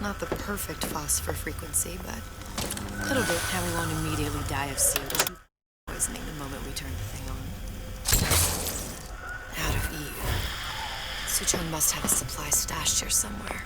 Not the perfect phosphor frequency, but a little bit. How we won't immediately die of CO2 poisoning the moment we turn the thing on. Out of Eve. Suchong must have a supply stashed here somewhere.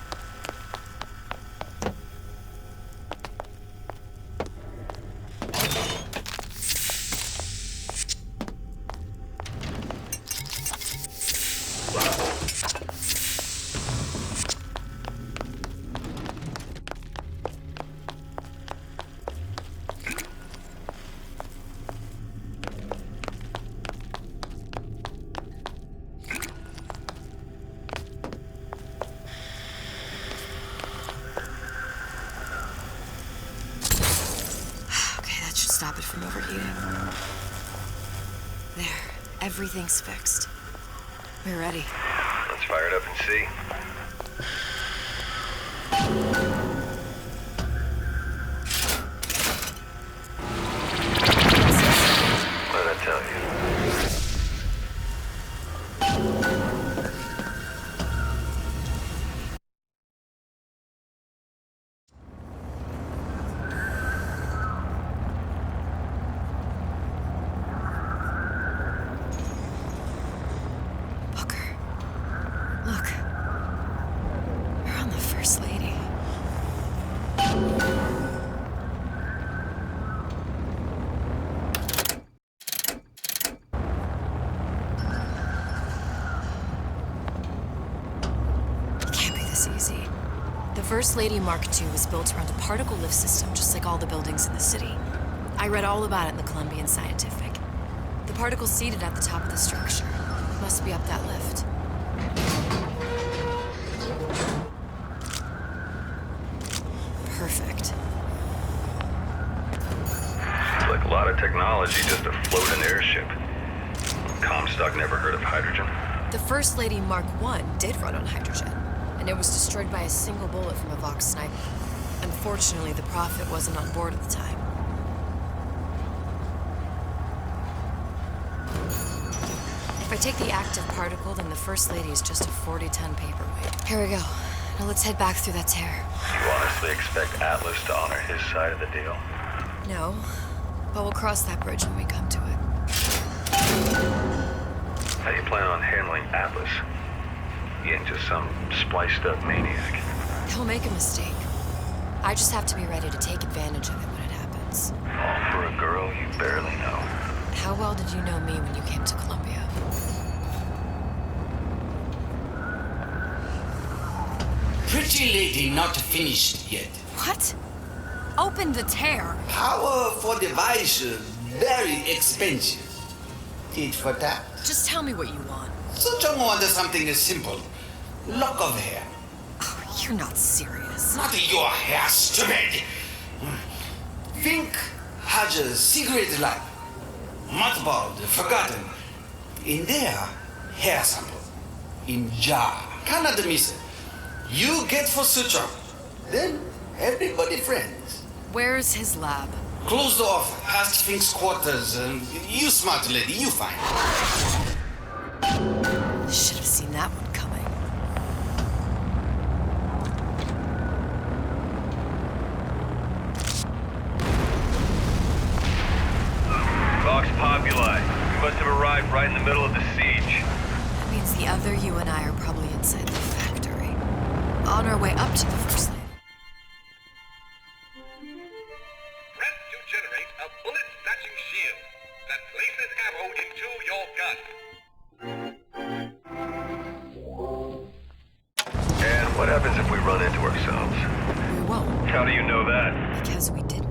Stop it from overheating. There, everything's fixed. We're ready. Let's fire it up and see. What did I tell you? Look, we're on the First Lady. It can't be this easy. The First Lady Mark II was built around a particle lift system just like all the buildings in the city. I read all about it in the Columbian Scientific. The particles seated at the top of the structure must be up that lift. Perfect. Like a lot of technology just to float an airship. Comstock never heard of hydrogen. The First Lady Mark I did run on hydrogen, and it was destroyed by a single bullet from a Vox sniper. Unfortunately, the Prophet wasn't on board at the time. If I take the active particle, then the First Lady is just a 40-ton paperweight. Here we go. Now let's head back through that tear. You honestly expect Atlas to honor his side of the deal? No, but we'll cross that bridge when we come to it. How you plan on handling Atlas? He ain't just some spliced-up maniac. He'll make a mistake. I just have to be ready to take advantage of it when it happens. All for a girl you barely know. How well did you know me when you came to Columbia? Pretty lady not finished yet. What? Open the tear. Power for device, very expensive. Tit for tat. Just tell me what you want. Suchong wants something simple. Lock of hair. Oh, you're not serious. Not your hair, stupid. Fink has a secret life. Mothballed, forgotten. In there, hair sample. In jar. Cannot miss it. You get for Suchong. Then everybody friends. Where's his lab? Closed off, past Fink's quarters. You smart lady, you find. Should have seen that one coming. Vox Populi. We must have arrived right in the middle of the siege. That means the other you and I are probably inside the factory. On our way up to the First Lady. Press to generate a bullet-snatching shield that places ammo into your gun. And what happens if we run into ourselves? We won't, How do you know that? because we didn't.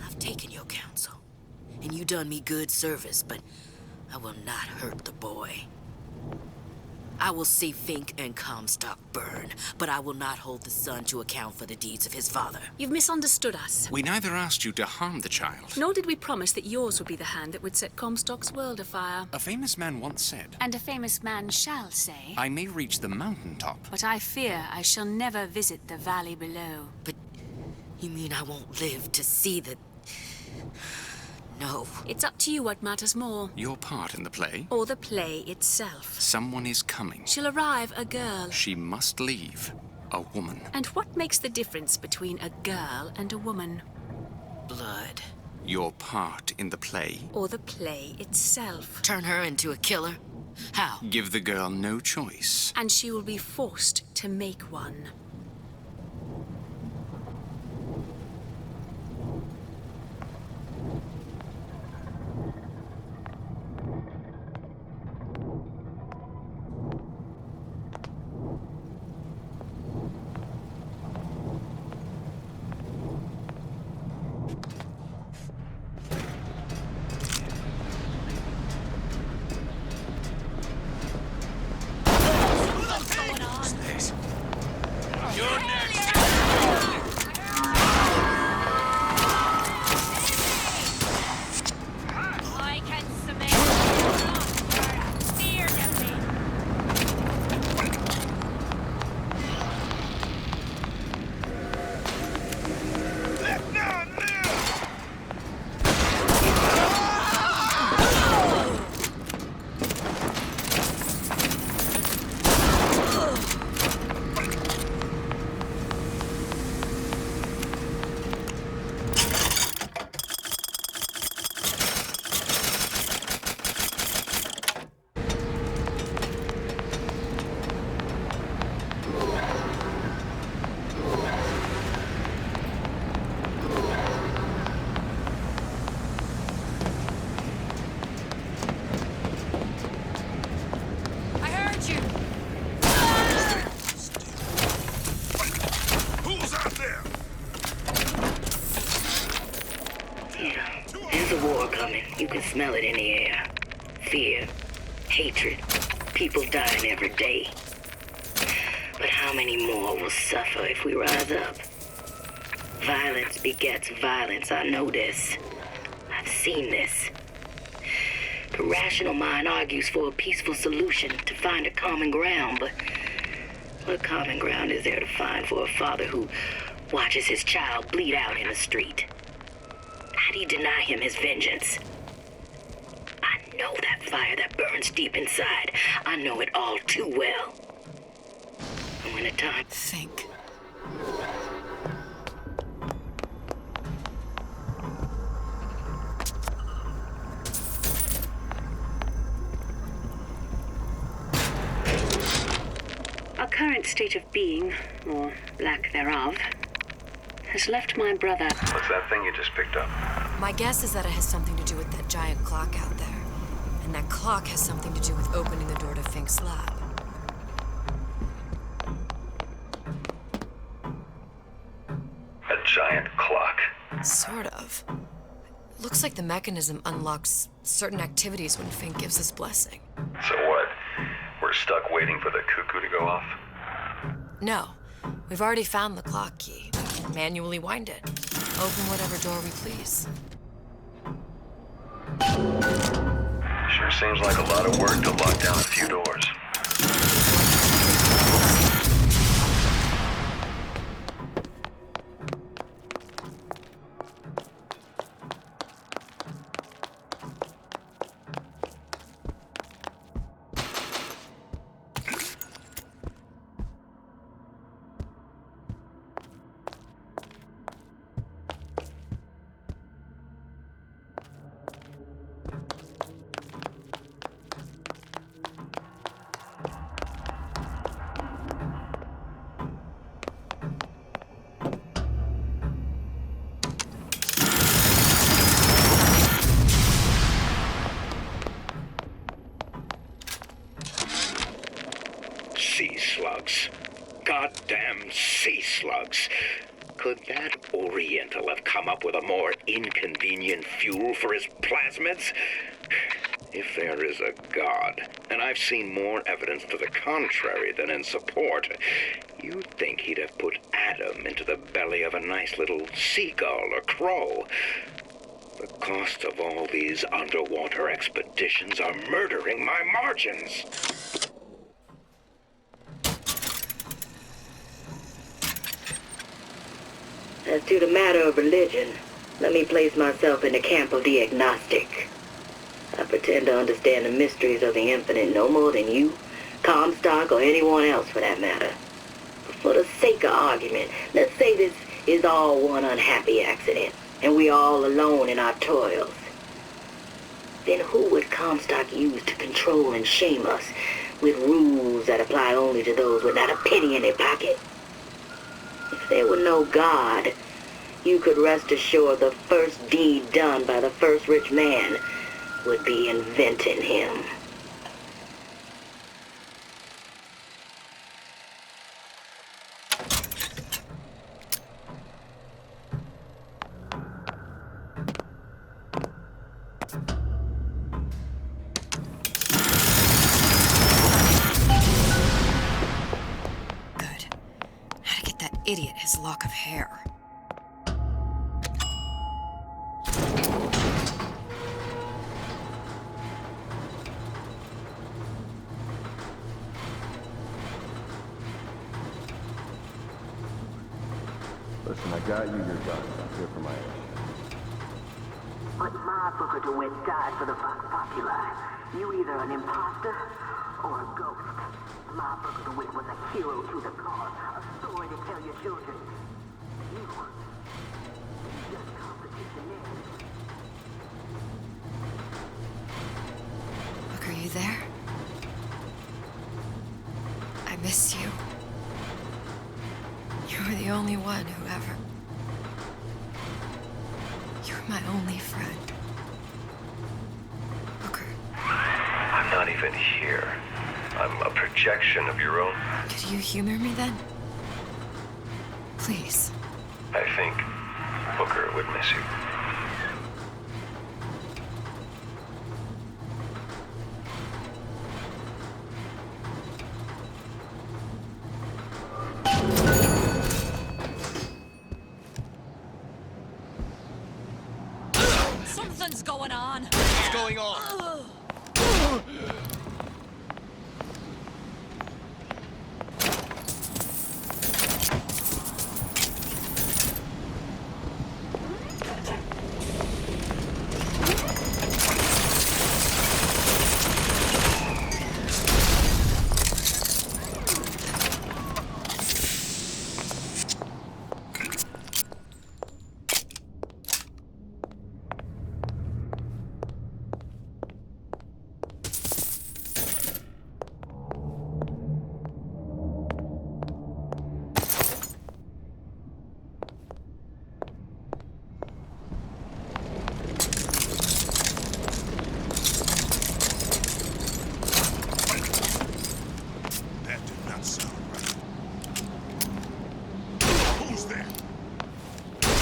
I've taken your counsel, and you done me good service, but I will not hurt the boy. I will see Fink and Comstock burn, but I will not hold the son to account for the deeds of his father. You've misunderstood us. We neither asked you to harm the child. Nor did we promise that yours would be the hand that would set Comstock's world afire. A famous man once said, And a famous man shall say, I may reach the mountaintop. but I fear I shall never visit the valley below. But You mean I won't live to see the... No. It's up to you what matters more. Your part in the play? Or the play itself. Someone is coming. She'll arrive a girl. She must leave. A woman. And what makes the difference between a girl and a woman? Blood. Your part in the play? Or the play itself. Turn her into a killer? How? Give the girl no choice. And she will be forced to make one. You can smell it in the air. Fear, hatred, people dying every day. But how many more will suffer if we rise up? Violence begets violence, I know this. I've seen this. The rational mind argues for a peaceful solution to find a common ground, but what common ground is there to find for a father who watches his child bleed out in the street? How do you deny him his vengeance? I know that fire that burns deep inside. I know it all too well. And when the time... Think. Our current state of being, or lack thereof, has left my brother... What's that thing you just picked up? My guess is that it has something to do with that giant clock out there. And that clock has something to do with opening the door to Fink's lab. A giant clock? Sort of. Looks like the mechanism unlocks certain activities when Fink gives his blessing. So what? We're stuck waiting for the cuckoo to go off? No. We've already found the clock key. We can manually wind it. Open whatever door we please. Sure seems like a lot of work to lock down a few doors. Sea slugs. Goddamn sea slugs. Could that Oriental have come up with a more inconvenient fuel for his plasmids? If there is a God, and I've seen more evidence to the contrary than in support, you'd think he'd have put Adam into the belly of a nice little seagull or crow. The cost of all these underwater expeditions are murdering my margins. As to the matter of religion, let me place myself in the camp of the agnostic. I pretend to understand the mysteries of the infinite no more than you, Comstock, or anyone else for that matter. But for the sake of argument, let's say this is all one unhappy accident, and we're all alone in our toils. Then who would Comstock use to control and shame us with rules that apply only to those with not a penny in their pocket? If there were no God, you could rest assured the first deed done by the first rich man would be inventing him. Good. How to get that idiot his lock of hair. Listen, I got you your gun. I'm here for my ass. But my Booker DeWitt died for the Vox Populi. You either an imposter or a ghost. My Booker DeWitt was a hero to the cause, a story to tell your children. You just competition is. Look, are you there? I miss you. You were the only one who ever... You were my only friend. Booker, I'm not even here. I'm a projection of your own. could you humor me then? Please. I think Booker would miss you. Something's going on. What's going on?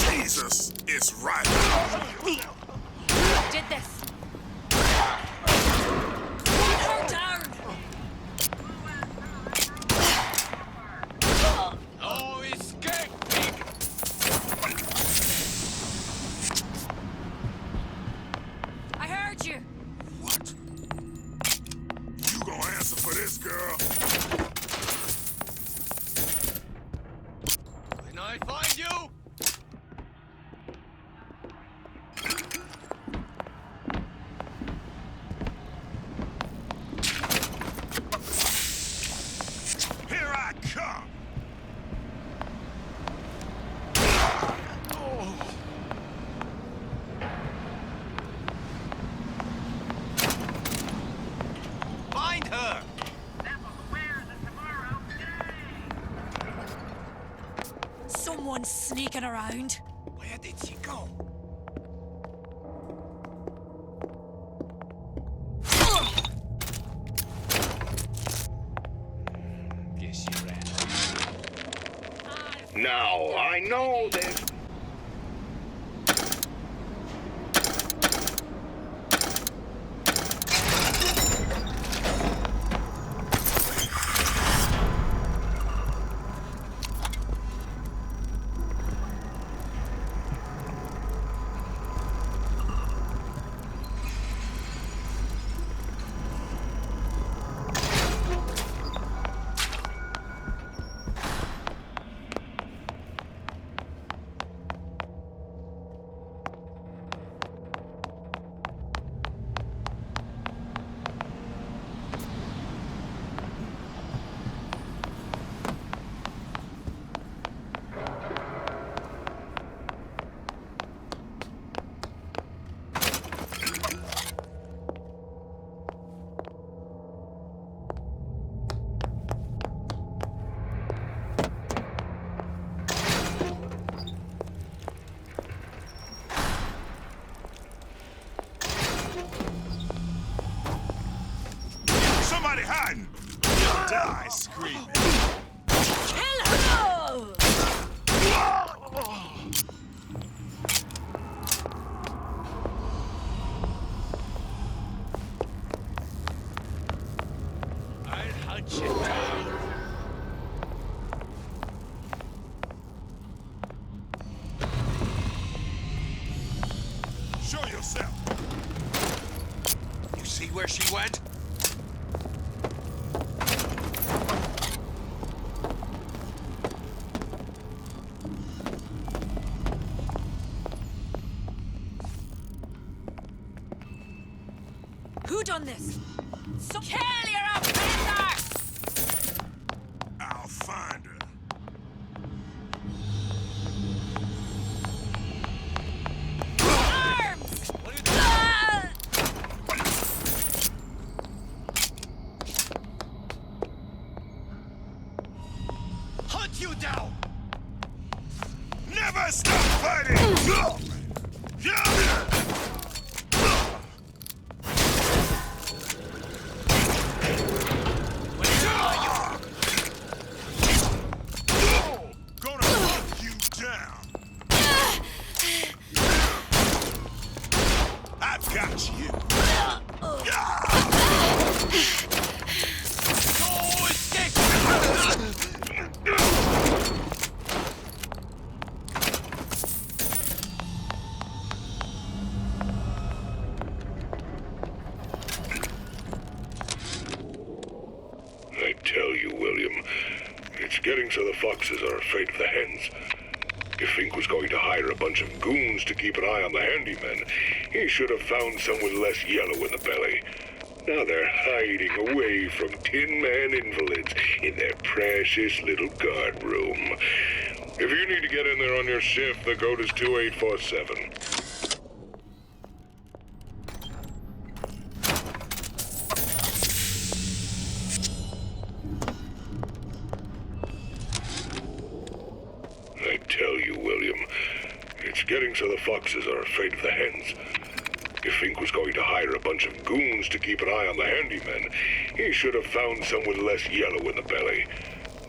Jesus is right. Did this. Put her down. Oh, escape! I heard you. What? You gonna answer for this, girl? When I find you, Here I come. find her! Someone's sneaking around. Where did she go? Guess she ran. Now, I know there's... she went. Who done this? So kill your offender! I'll find her. Arms! What are you doing? Hunt you down! Never stop fighting! Yeah! Gonna hunt you down. I've got you. No escape! I tell you, William, it's getting so the foxes are afraid of the hens. If Fink was going to hire a bunch of goons to keep an eye on the handymen, he should have found someone less yellow in the belly. Now they're hiding away from Tin Man invalids in their precious little guard room. If you need to get in there on your shift, the code is 2847. I tell you, William, it's getting so the foxes are afraid of the hens. If Fink was going to hire a bunch of goons to keep an eye on the handymen, he should have found someone less yellow in the belly.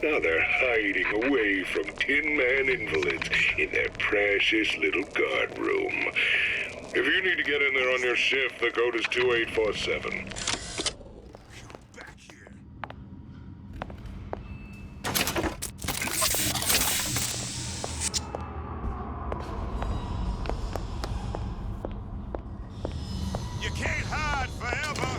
Now they're hiding away from Tin Man invalids in their precious little guard room. If you need to get in there on your shift, the code is 2847. Back here. You can't hide forever.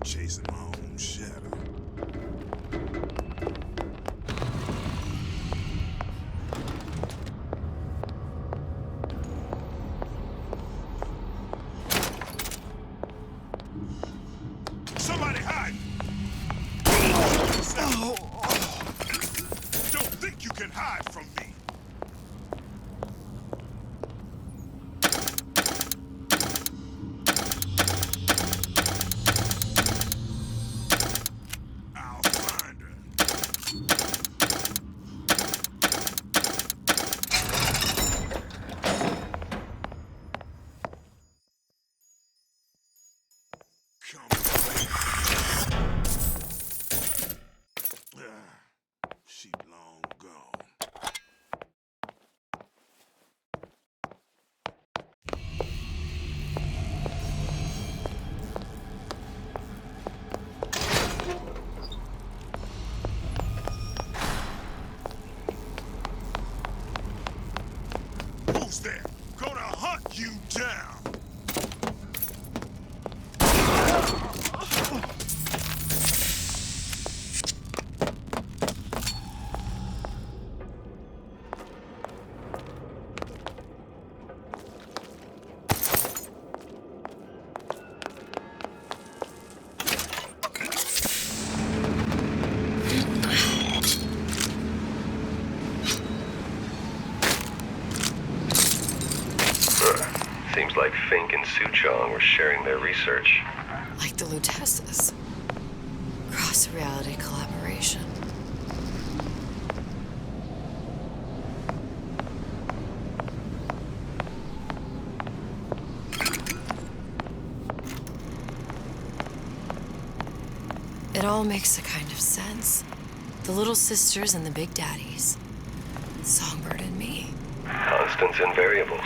Chasing my own shadow. Somebody hide! Don't think you can hide from me. I'll find her. Come she long gone. Who's there? Gonna hunt you down. Seems like Fink and Suchong were sharing their research. Like the Lutesses. Cross-reality collaboration. It all makes a kind of sense. The little sisters and the big daddies. Songbird and me. Constants and variables.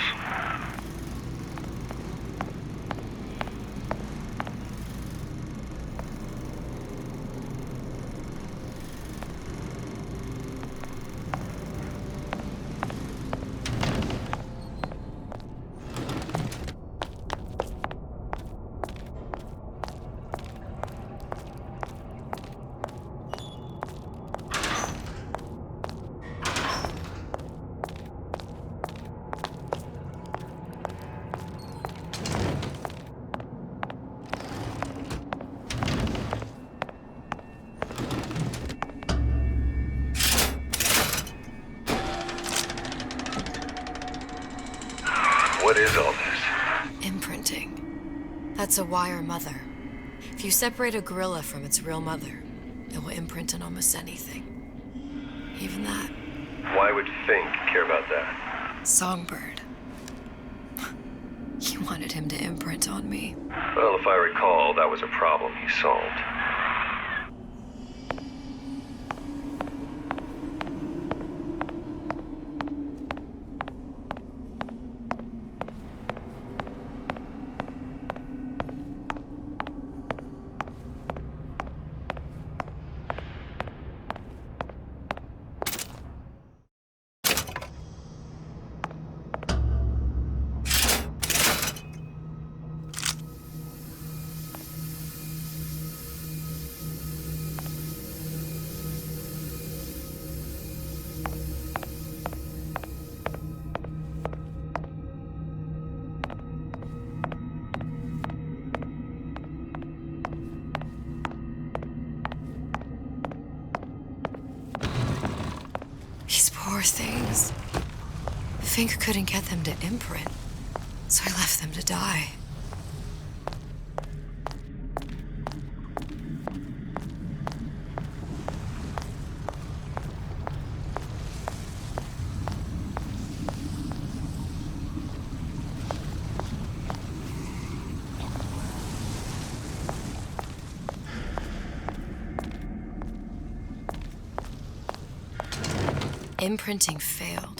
What is all this? Imprinting. That's a wire mother. If you separate a gorilla from its real mother, it will imprint on almost anything. Even that. Why would Fink care about that? Songbird. He wanted him to imprint on me. Well, if I recall, that was a problem he solved. These poor things. Fink couldn't get them to imprint, so I left them to die. Imprinting failed.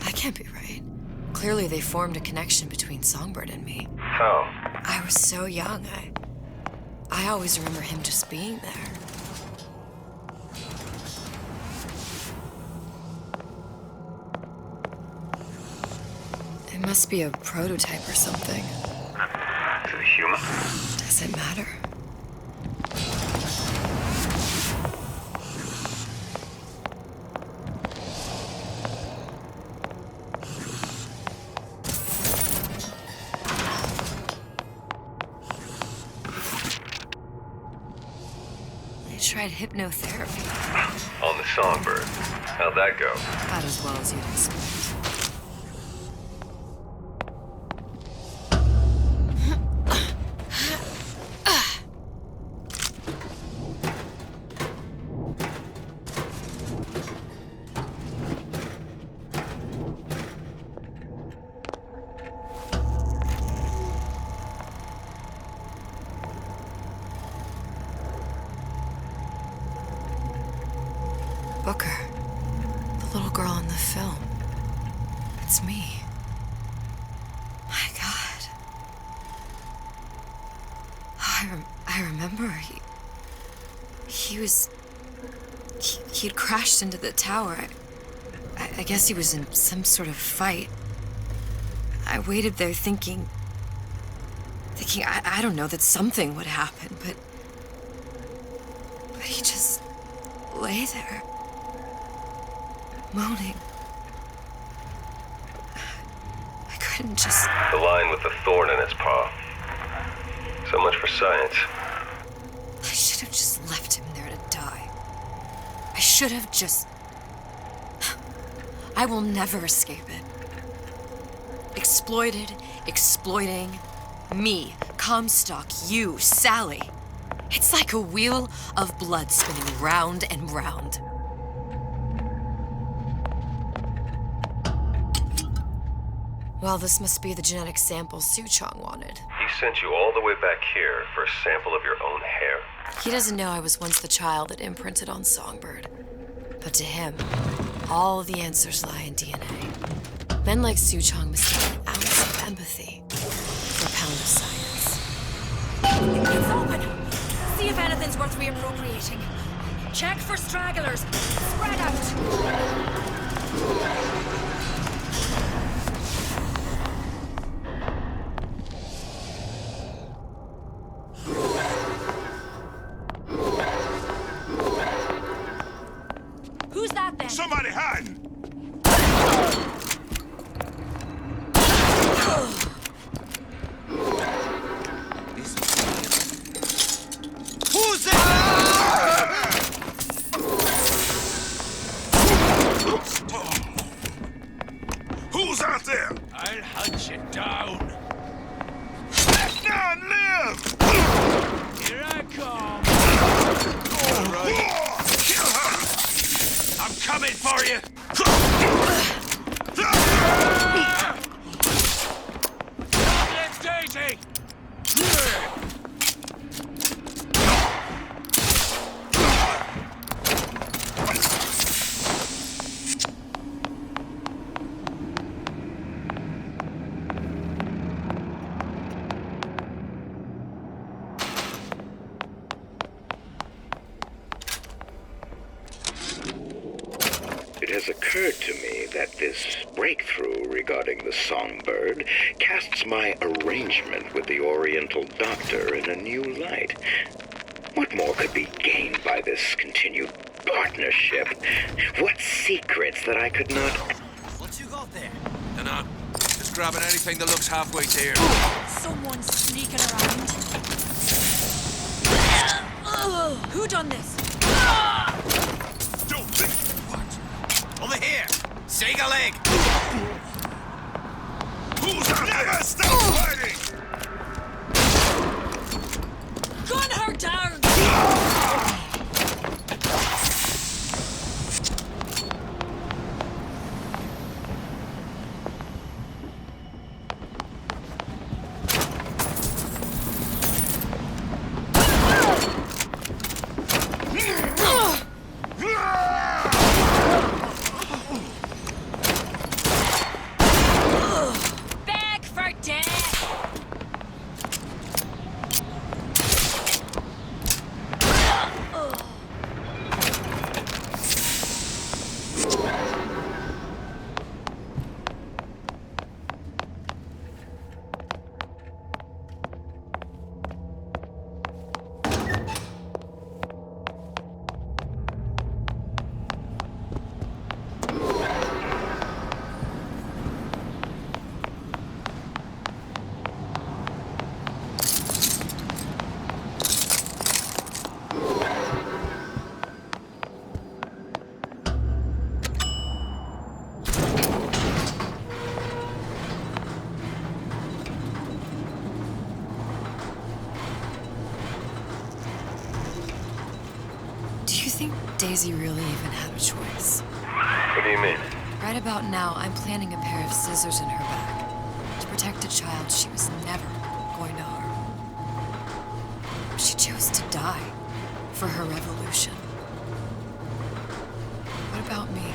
That can't be right. Clearly they formed a connection between Songbird and me. How? I was so young. I always remember him just being there. It must be a prototype or something. Is it a human? Does it matter? Tried hypnotherapy. On the Songbird. How'd that go? About as well as you'd expect. Booker. The little girl in the film. It's me. My God. I remember he'd crashed into the tower. I guess he was in some sort of fight. I waited there thinking I don't know, that something would happen, but he just lay there. Moaning. I couldn't just... The line with the thorn in its paw. So much for science. I should have just left him there to die. I should have just... I will never escape it. Exploited, exploiting. Me, Comstock, you, Sally. It's like a wheel of blood spinning round and round. Well, this must be the genetic sample Suchong wanted. He sent you all the way back here for a sample of your own hair. He doesn't know I was once the child that imprinted on Songbird. But to him, all the answers lie in DNA. Men like Suchong mistake an ounce of empathy for a pound of science. It's open! See if anything's worth reappropriating. Check for stragglers. Spread out! Who's that then? Somebody hiding! Who's there? Who's out there? I'll hunt you down. are you? Let's Daisy! It has occurred to me that this breakthrough regarding the songbird casts my arrangement with the Oriental Doctor in a new light. What more could be gained by this continued partnership? What secrets that I could not... What you got there? Dunno. Just grabbing anything that looks halfway there. Someone's sneaking around. Who done this? Don't think. What? Over here! Shake a leg! Who's that? Never stop fighting! Gun her down! Back for death! Daisy really even had a choice. What do you mean? Right about now, I'm planting a pair of scissors in her back to protect a child she was never going to harm. She chose to die for her revolution. What about me?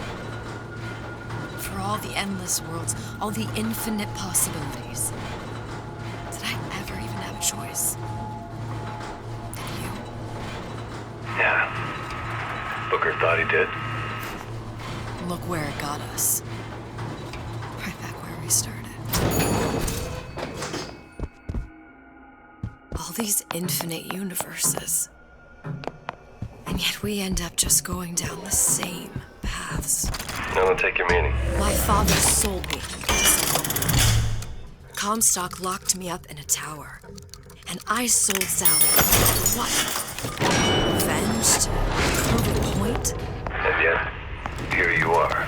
For all the endless worlds, all the infinite possibilities. Did I ever even have a choice? Did you? Yeah. Booker thought he did. Look where it got us. Right back where we started. All these infinite universes. And yet we end up just going down the same paths. I don't take your meaning. My father sold me. Comstock locked me up in a tower. And I sold Sally. What? Revenge to prove a point? And yet, here you are,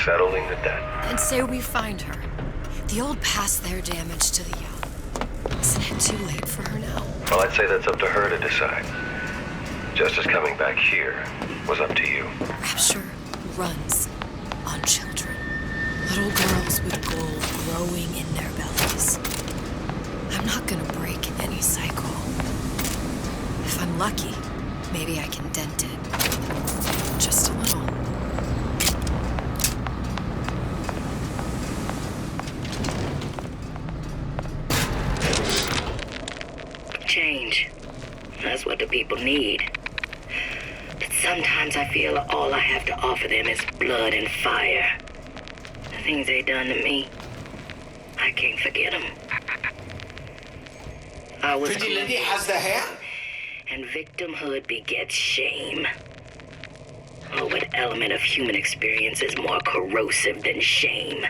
settling the debt. And say we find her. The old past their damage to the young. Isn't it too late for her now? Well, I'd say that's up to her to decide. Justice coming back here was up to you. Rapture runs on children. Little girls with gold growing in their bellies. I'm not gonna break any cycle. If I'm lucky, maybe I can dent it. Just a little. Change. That's what the people need. But sometimes I feel all I have to offer them is blood and fire. The things they done to me, I can't forget them. I was Pretty lady has the hair? and victimhood begets shame. Oh, what element of human experience is more corrosive than shame?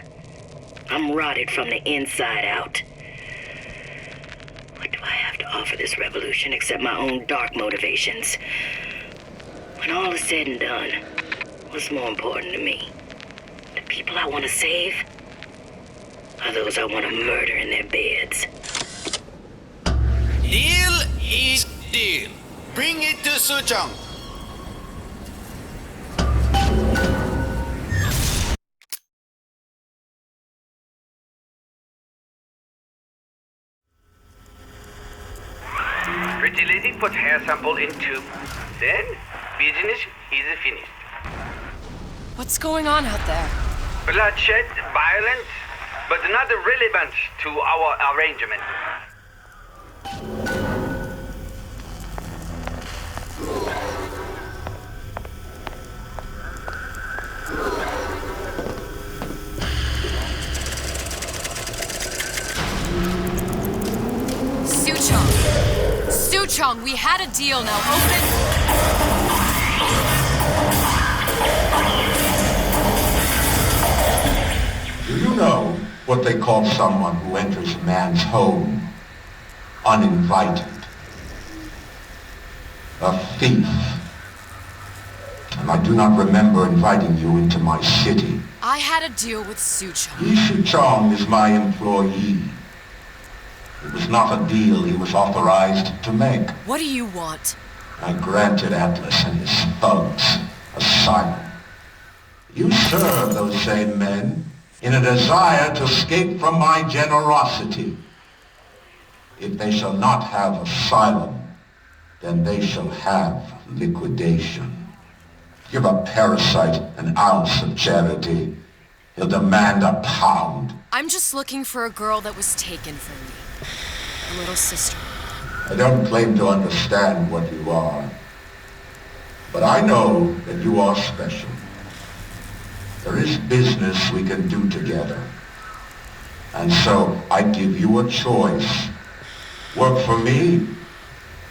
I'm rotted from the inside out. What do I have to offer this revolution except my own dark motivations? When all is said and done, what's more important to me? The people I want to save? Or those I want to murder in their beds? Deal is deal. Bring it to Suchong. easy put hair sample in tube. Then, business is finished. What's going on out there? Bloodshed, violence, but not relevant to our arrangement. Suchong, we had a deal, now open... Do you know what they call someone who enters a man's home uninvited? A thief. And I do not remember inviting you into my city. I had a deal with Suchong. Yi Suchong is my employee. It was not a deal he was authorized to make. What do you want? I granted Atlas and his thugs asylum. You serve those same men in a desire to escape from my generosity. If they shall not have asylum, then they shall have liquidation. Give a parasite an ounce of charity, he'll demand a pound. I'm just looking for a girl that was taken from me. A little sister. I don't claim to understand what you are, but I know that you are special. There is business we can do together. And so I give you a choice. Work for me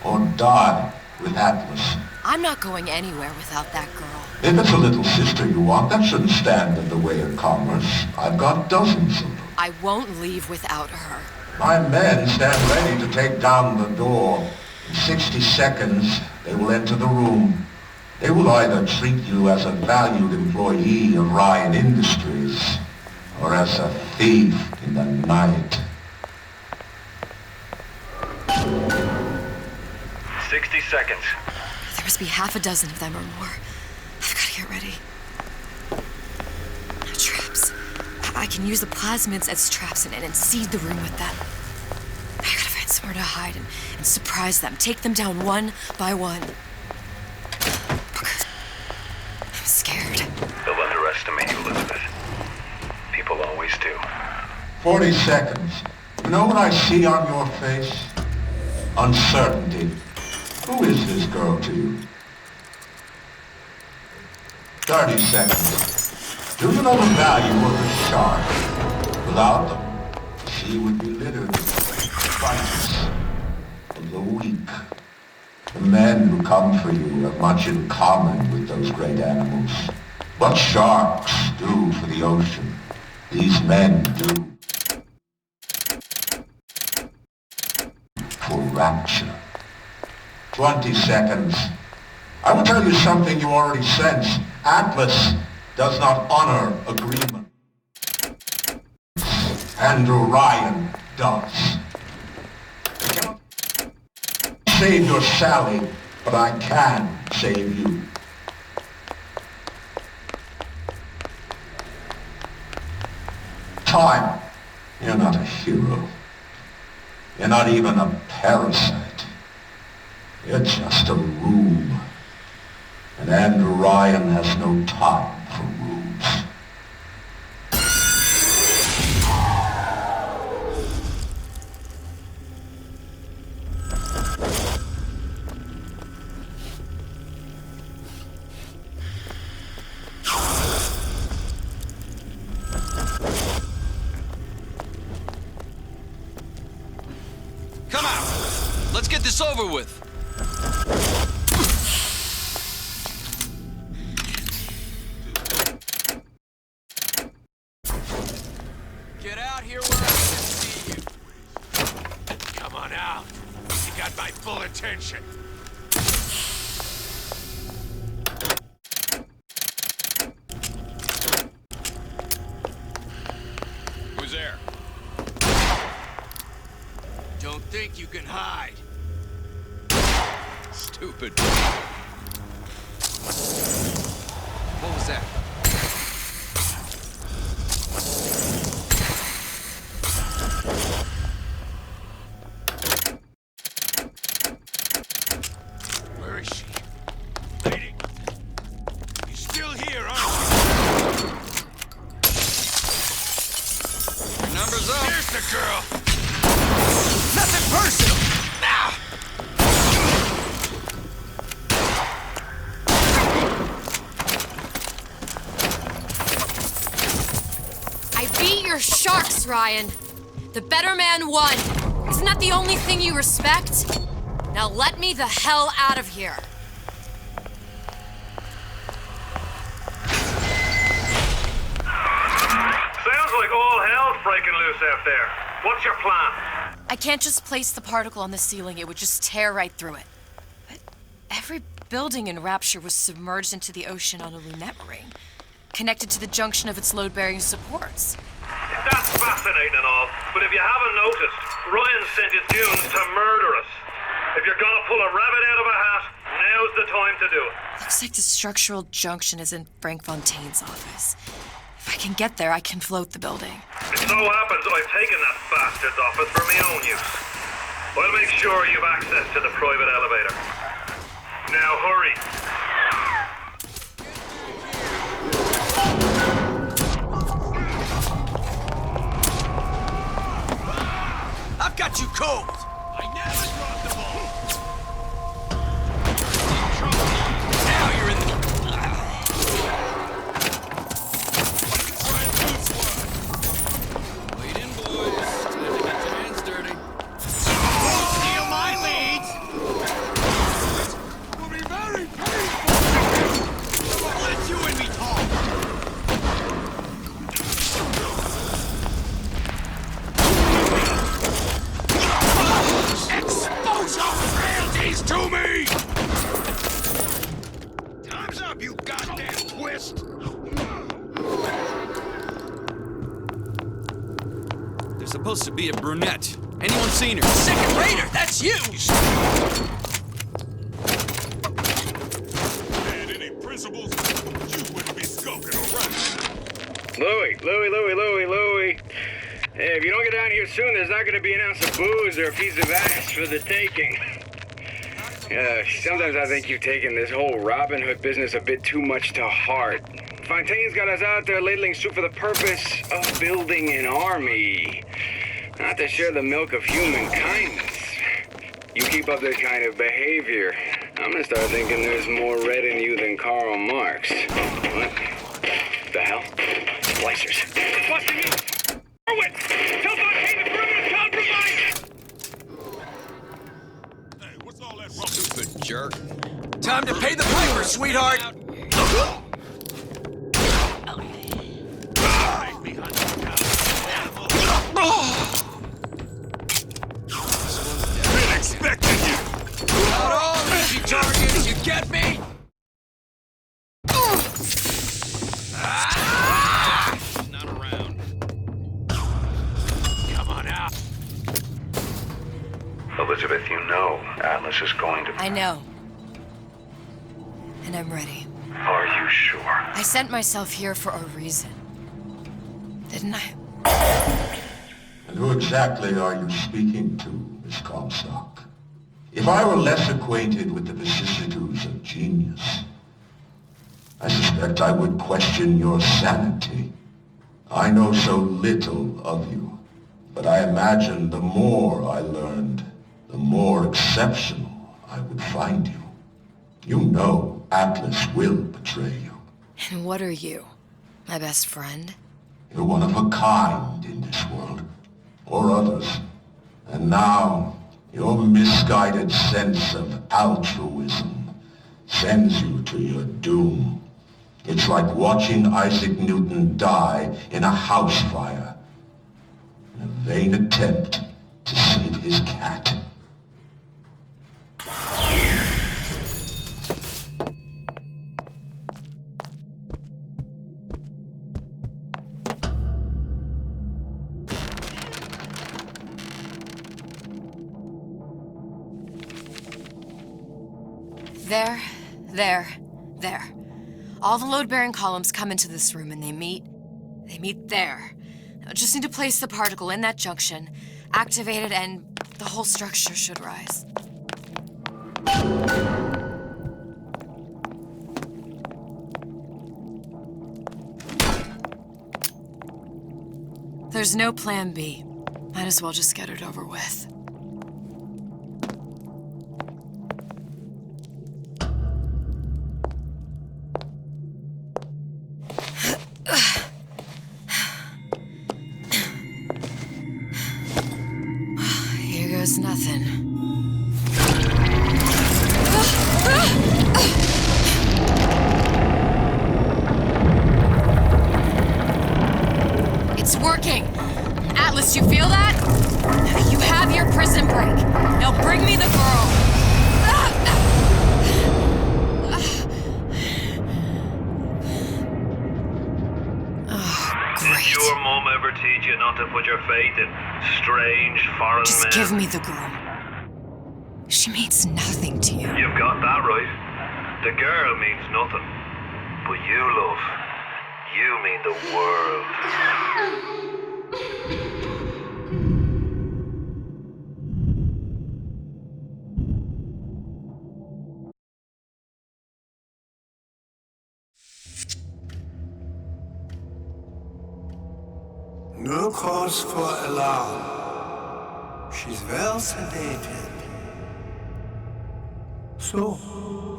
or die with Atlas. I'm not going anywhere without that girl. If it's a little sister you want, that shouldn't stand in the way of commerce. I've got dozens of them. I won't leave without her. My men stand ready to take down the door. In 60 seconds, they will enter the room. They will either treat you as a valued employee of Ryan Industries, or as a thief in the night. 60 seconds. There must be half a dozen of them or more. I've got to get ready. Traps. I can use the plasmids as traps and seed the room with them. I gotta find somewhere to hide and surprise them. Take them down one by one. I'm scared. They'll underestimate you, Elizabeth. People always do. 40 seconds. You know what I see on your face? Uncertainty. Who is this girl to you? 30 seconds. Do you know the value of a shark? Without them, the sea would be littered with fighters of the weak. The men who come for you have much in common with those great animals. What sharks do for the ocean, these men do for Rapture. 20 seconds. I will tell you something you already sense. Atlas does not honor agreement. Andrew Ryan does. I cannot save your Sally, but I can save you. Time. You're not a hero. You're not even a parasite. You're just a room. And Andrew Ryan has no time for rooms. Come out! Let's get this over with. Get out here where I can see you. Come on out. You got my full attention. Who's there? Don't think you can hide. Stupid. What was that? Ryan. The better man won. Isn't that the only thing you respect? Now let me the hell out of here. Sounds like all hell's breaking loose out there. What's your plan? I can't just place the particle on the ceiling. It would just tear right through it. But every building in Rapture was submerged into the ocean on a lunette ring, connected to the junction of its load-bearing supports. That's fascinating and all, but if you haven't noticed, Ryan sent his goons to murder us. If you're gonna pull a rabbit out of a hat, now's the time to do it. Looks like the structural junction is in Frank Fontaine's office. If I can get there, I can float the building. It so happens I've taken that bastard's office for my own use. I'll make sure you've access to the private elevator. Now hurry. I've got you cold! I never dropped the ball! Now you're in the... Wait in, boys. Time to get your hands dirty. Steal my leads! Will be very painful! Let you and me talk! Royalties to me! Time's up, you goddamn twist! There's supposed to be a brunette. Anyone seen her? Second rater, that's you! Had any principles, you wouldn't be skulking around. Louie. Hey, if you don't get down here soon, there's not gonna be an ounce of booze or a piece of ass for the taking. Sometimes I think you've taken this whole Robin Hood business a bit too much to heart. Fontaine's got us out there ladling soup for the purpose of building an army, not to share the milk of human kindness. You keep up this kind of behavior, I'm gonna start thinking there's more red in you than Karl Marx. What the hell? Splicers. They're busting me! Tell Fontaigne the perimeter's compromised! Hey, what's all that wrong? Stupid jerk. Time to pay the piper, sweetheart! Been expecting you! Not all easy targets, you get me? Not around. Come on out. Elizabeth, you know Atlas is going to... I know. And I'm ready. Are you sure? I sent myself here for a reason. Didn't I? And who exactly are you speaking to, Miss Comstock? If I were less acquainted with the vicissitudes of genius, I suspect I would question your sanity. I know so little of you, but I imagine the more I learned, the more exceptional I would find you. You know Atlas will betray you. And what are you? My best friend? You're one of a kind in this world, or others. And now, your misguided sense of altruism sends you to your doom. It's like watching Isaac Newton die in a house fire, in a vain attempt to save his cat. There. All the load-bearing columns come into this room and they meet there. Now, just need to place the particle in that junction, activate it, and the whole structure should rise. There's no plan B. Might as well just get it over with. was nothing. It's working! Atlas, you feel that? You have your prison break. Now bring me the girl. Did your mom ever teach you not to put your faith in strange foreign Just men? give me the girl. She means nothing to you. You've got that right. The girl means nothing. But you, love, you mean the world. No cause for alarm. She's well sedated. So,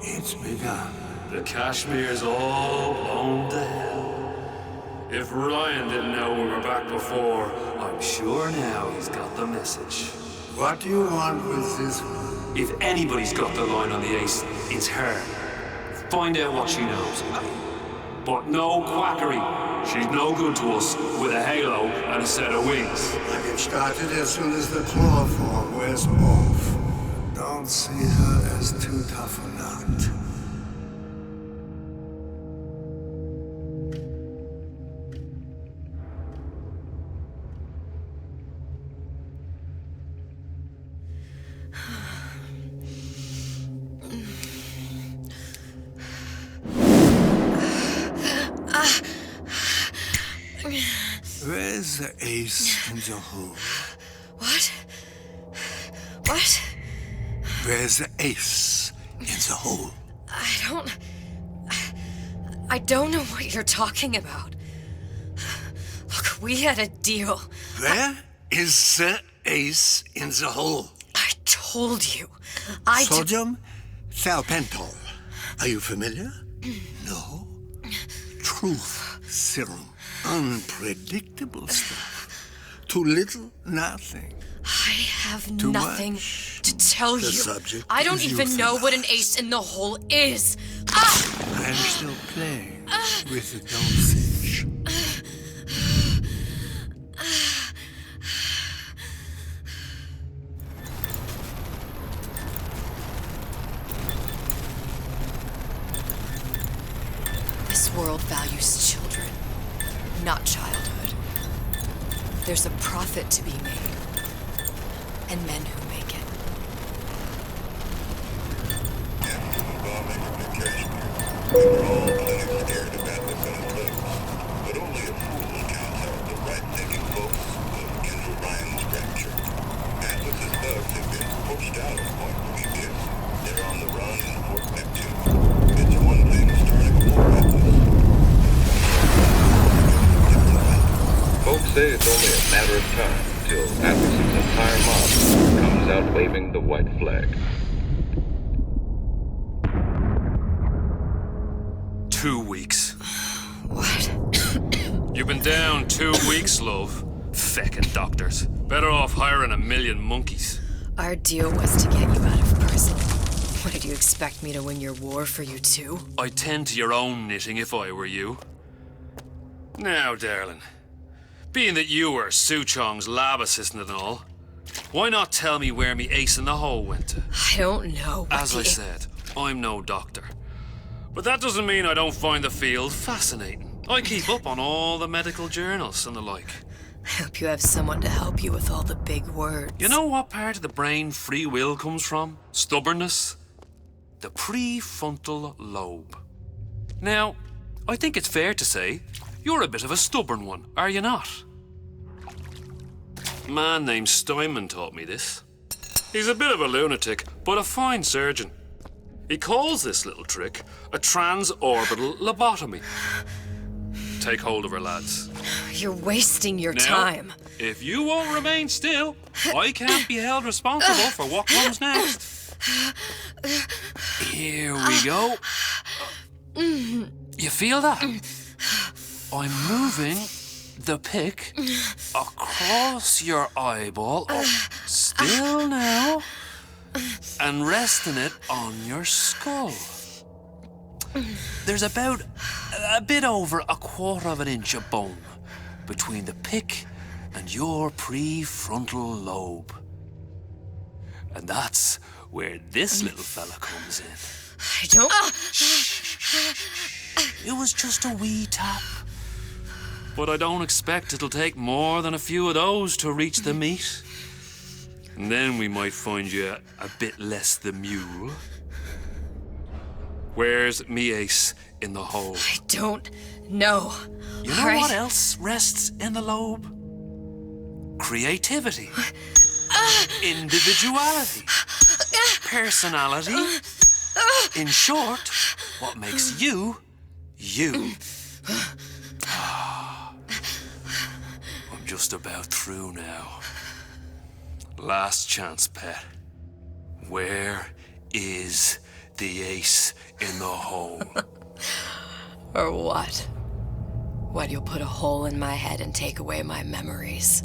it's begun. The Kashmir's all blown to hell. If Ryan didn't know we were back before, I'm sure now he's got the message. What do you want with this one? If anybody's got the line on the ace, it's her. Find out what she knows. But no quackery. She's no good to us with a halo and a set of wings. I get started as soon as the claw form wears off. Don't see her as too tough a nut. Where's the ace in the hole? What? What? Where's the ace in the hole? I don't know what you're talking about. Look, we had a deal. Where is the ace in the hole? I told you. Sodium thiopental. Are you familiar? No. Truth serum. Unpredictable stuff. Too little, nothing. I have Too nothing much. to tell The you. subject I don't is even know what an euthanized. ace in the hole is. I'm still playing with the dosage. This world values children, not childhood. There's a profit to be made, and men who make it. We were all plenty scared about what's gonna live, but only a fool counts out the right-thinking folks of Andrew Ryan's Rapture. Atlas's thugs have been pushed out of Point Prometheus. They're on the run in Fort Neptune. It's one thing starting a war, Atlas. Folks say it's only a matter of time till Atlas's entire mob comes out waving the white flag. 2 weeks. What? You've been down 2 weeks, love. Feckin' doctors. Better off hiring 1,000,000 monkeys. Our deal was to get you out of prison. What, did you expect me to win your war for you too? I'd tend to your own knitting if I were you. Now, darling, being that you were Su Chong's lab assistant and all, why not tell me where me ace in the hole went to? I don't know. As I said, I'm no doctor. But that doesn't mean I don't find the field fascinating. I keep up on all the medical journals and the like. I hope you have someone to help you with all the big words. You know what part of the brain free will comes from? Stubbornness? The prefrontal lobe. Now, I think it's fair to say you're a bit of a stubborn one, are you not? A man named Steinman taught me this. He's a bit of a lunatic, but a fine surgeon. He calls this little trick a transorbital lobotomy. Take hold of her, lads. You're wasting your Now, time. If you won't remain still, I can't be held responsible for what comes next. Here we go. You feel that? I'm moving the pick across your eyeball. Oh, still now and resting it on your skull. There's about a bit over 1/4 of an inch of bone between the pick and your prefrontal lobe. And that's where this little fella comes in. I don't... It was just a wee tap. But I don't expect it'll take more than a few of those to reach the meat. And then we might find you a bit less the mule. Where's me ace in the hole? I don't know. You know what else rests in the lobe? Creativity. Individuality. Personality. In short, what makes you, you. I'm just about through now. Last chance, pet. Where is the ace in the hole? Or what? What, you'll put a hole in my head and take away my memories?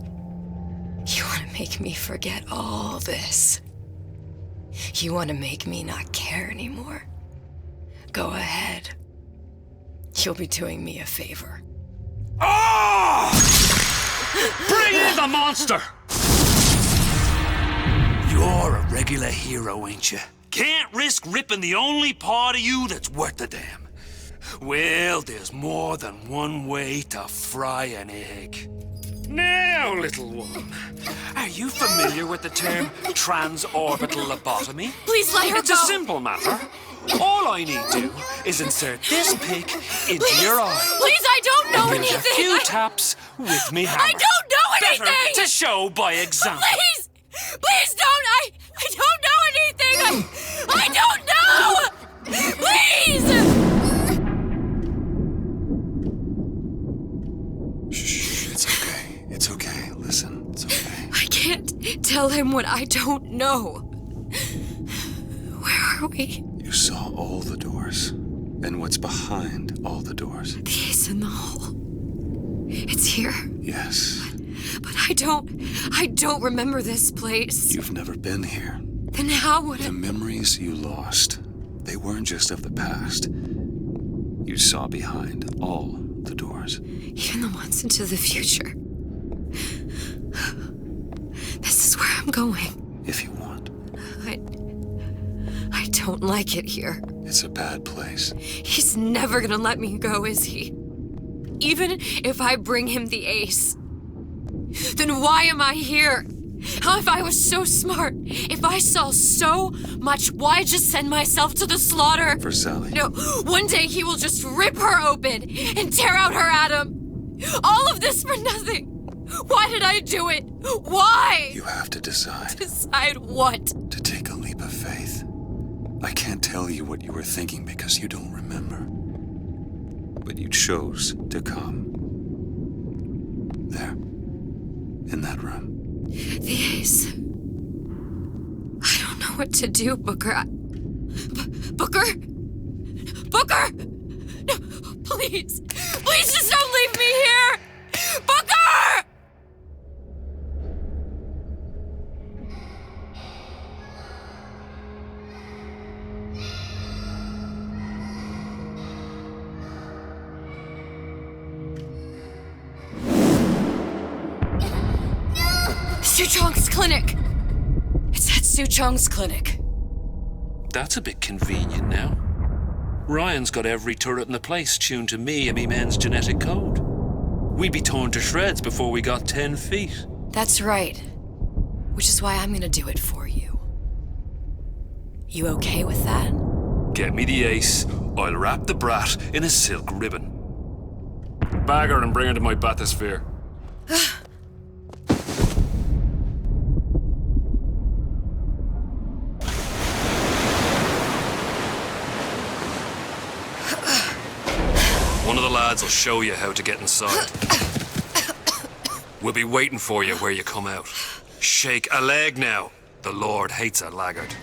You want to make me forget all this? You want to make me not care anymore? Go ahead. You'll be doing me a favor. Oh! Bring in the monster! You're a regular hero, ain't you? Can't risk ripping the only part of you that's worth a damn. Well, there's more than one way to fry an egg. Now, little one, are you familiar with the term transorbital lobotomy? Please let her It's go. a simple matter. All I need to do is insert this pick into your eye. Please, I don't know And there's anything. a few taps with me hammer. I don't know anything. Better to show by example. Please, please don't. I don't know anything. I don't know. Please. Shh, it's okay. It's okay. Listen, it's okay. I can't tell him what I don't know. Where are we? You saw all the doors. And what's behind all the doors? The ace in the hole. It's here. Yes. But I don't remember this place. You've never been here. Then how would The memories you lost, they weren't just of the past. You saw behind all the doors. Even the ones into the future. This is where I'm going. If you want. I don't like it here. It's a bad place. He's never gonna let me go, is he? Even if I bring him the ace. Then why am I here? How if I was so smart? If I saw so much, why just send myself to the slaughter? For Sally. No, one day he will just rip her open and tear out her atom. All of this for nothing. Why did I do it? Why? You have to decide. Decide what? To take a leap of faith. I can't tell you what you were thinking because you don't remember. But you chose to come. There. In that room. The ace. I don't know what to do, Booker. Booker? Booker! No, please. Please just don't leave me here! Booker! Suchong's clinic! It's at Suchong's clinic. That's a bit convenient now. Ryan's got every turret in the place tuned to me and me men's genetic code. We'd be torn to shreds before we got 10 feet. That's right. Which is why I'm gonna do it for you. You okay with that? Get me the ace, I'll wrap the brat in a silk ribbon. Bag her and bring her to my bathysphere. One of the lads will show you how to get inside. We'll be waiting for you where you come out. Shake a leg now. The Lord hates a laggard.